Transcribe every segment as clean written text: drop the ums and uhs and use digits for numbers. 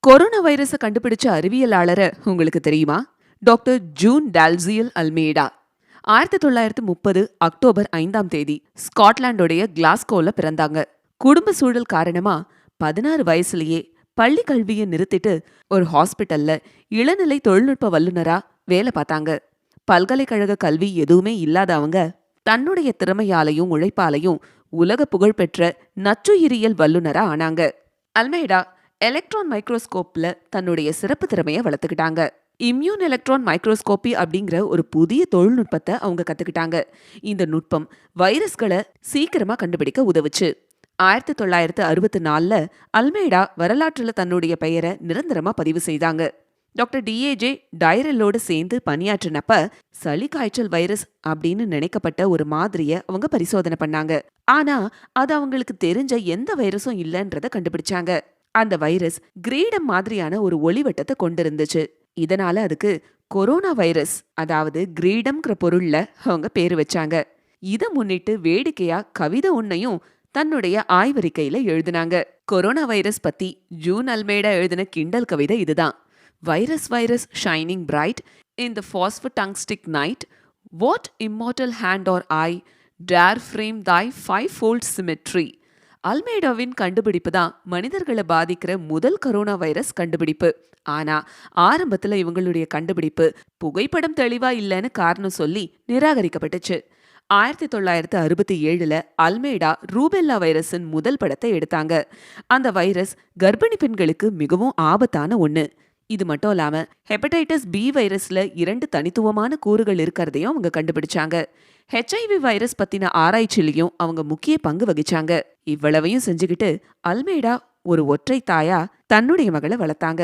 Corona வைரஸ கண்டுபிடிச்ச அறிவியலாளர உங்களுக்கு தெரியுமா? Doctor June Dalziel Almeida. 1930 October 5ஆம் தேதி ஸ்காட்லாண்டோடைய கிளாஸ்கோல பிறந்தாங்க. குடும்ப சூழல் காரணமா 16 வயசுலயே பள்ளி கல்வியை நிறுத்திட்டு ஒரு ஹாஸ்பிட்டல்ல இளநிலை தொழில்நுட்ப வல்லுநரா வேலை பார்த்தாங்க. பல்கலைக்கழக கல்வி எதுவுமே இல்லாத அவங்க தன்னுடைய திறமையாலையும் உழைப்பாலையும் உலக புகழ்பெற்ற நச்சுயிரியல் வல்லுநரா ஆனாங்க. அல்மேடா எலக்ட்ரான் மைக்ரோஸ்கோப்ல தன்னுடைய சிறப்பு திறமையை வளர்த்துக்கிட்டாங்க. இம்யூன் எலக்ட்ரான் மைக்ரோஸ்கோபி அப்படிங்கிற ஒரு புதிய தொழில்நுட்பத்தை அவங்க கத்துக்கிட்டாங்க. இந்த நுட்பம் வைரஸ்களை சீக்கிரமா கண்டுபிடிக்க உதவுச்சு. 1964ல அல்மேடா வரலாற்றுல தன்னுடைய பெயரை நிரந்தரமா பதிவு செய்தாங்க. டாக்டர் டிஏஜே டைரலோடு சேர்ந்து பணியாற்றினப்ப சளி காய்ச்சல் வைரஸ் அப்படின்னு நினைக்கப்பட்ட ஒரு மாதிரிய அவங்க பரிசோதனை பண்ணாங்க. ஆனா அது அவங்களுக்கு தெரிஞ்ச எந்த வைரஸும் இல்லைன்றத கண்டுபிடிச்சாங்க. அந்த வைரஸ் கிரீடம் மாதிரியான ஒரு ஒளிவட்டத்தை கொண்டிருந்துச்சு. இதனால அதுக்கு கொரோனா வைரஸ், அதாவது கிரீடம்ங்கிற பொருள்ல அவங்க பேரு வச்சாங்க. இத முன்னிட்டு வேடிக்கையா கவிதை ஒன்னையும் தன்னுடைய ஆய்வறிக்கையில எழுதினாங்க. கொரோனா வைரஸ் பத்தி ஜூன் அல்மேடா எழுதின கிண்டல் கவிதை இதுதான். Virus virus shining bright in the phosphotung-stick night, what immortal hand or eye dare frame thy five-fold symmetry? அல்மேடாவின் கண்டுபிடிப்பு தான் மனிதர்களை பாதிக்கிற முதல் கொரோனா வைரஸ் கண்டுபிடிப்பு. ஆனா ஆரம்பத்துல இவங்களுடைய கண்டுபிடிப்பு புகைப்படம் தெளிவா இல்லைன்னு காரணம் சொல்லி நிராகரிக்கப்பட்டுச்சு. 1967ல அல்மேடா ரூபெல்லா வைரஸின் முதல் படத்தை எடுத்தாங்க. அந்த வைரஸ் கர்ப்பிணி பெண்களுக்கு மிகவும் ஆபத்தான ஒண்ணு. இது மட்டும் இல்லாம ஹெப்படைட்டிஸ் பி வைரஸ்ல 2 தனித்துவமான கூறுகள் இருக்கிறதையும் அவங்க கண்டுபிடிச்சாங்க. HIV வைரஸ் பத்தின ஆராய்ச்சியிலையும் அவங்க முக்கிய பங்கு வகிச்சாங்க. இவ்வளவையும் செஞ்சுக்கிட்டு அல்மேடா ஒரு ஒற்றை தாயா தன்னுடைய மகளை வளர்த்தாங்க.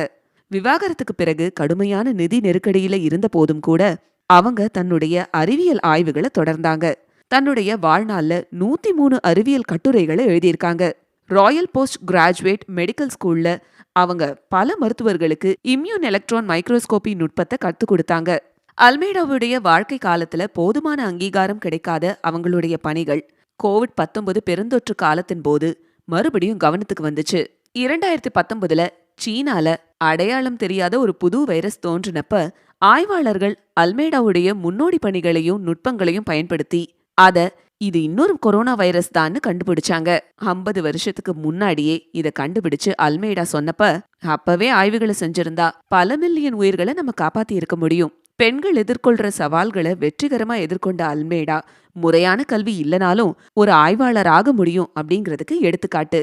விவாகரத்துக்கு பிறகு கடுமையான நிதி நெருக்கடியில இருந்த போதும் கூட அவங்க தன்னுடைய அறிவியல் ஆய்வுகளை தொடர்ந்தாங்க. தன்னுடைய வாழ்நாள்ல 103 அறிவியல் கட்டுரைகளை எழுதியிருக்காங்க. ராயல் போஸ்ட் கிராஜுவேட் மெடிக்கல் ஸ்கூல்ல அவங்க பல மருத்துவர்களுக்கு இம்யூன் எலக்ட்ரான் மைக்ரோஸ்கோபி நுட்பத்தை கற்றுக் கொடுத்தாங்க. அல்மேடாவுடைய வாழ்க்கை காலத்துல போதுமான அங்கீகாரம் கிடைக்காத அவங்களுடைய பணிகள் COVID-19 பெருந்தொற்று காலத்தின் போது மறுபடியும் கவனத்துக்கு வந்துச்சு. 2019ல சீனால அடையாளம் தெரியாத ஒரு புது வைரஸ் தோன்றினப்ப ஆய்வாளர்கள் அல்மேடாவுடைய முன்னோடி பணிகளையும் நுட்பங்களையும் பயன்படுத்தி இது இன்னொரு கொரோனா வைரஸ் தான்னு கண்டுபிடிச்சாங்க. 50 வருஷத்துக்கு முன்னாடியே இத கண்டுபிடிச்சு அல்மேடா சொன்னப்ப அப்பவே ஆய்வுகளை செஞ்சிருந்தா பல மில்லியன் உயிர்களை நம்ம காப்பாத்தி இருக்க முடியும். பெண்கள் எதிர்கொள்ற சவால்களை வெற்றிகரமா எதிர்கொண்ட அல்மேடா முறையான கல்வி இல்லனாலும் ஒரு ஆய்வாளர் ஆக முடியும் அப்படிங்கிறதுக்கு எடுத்துக்காட்டு.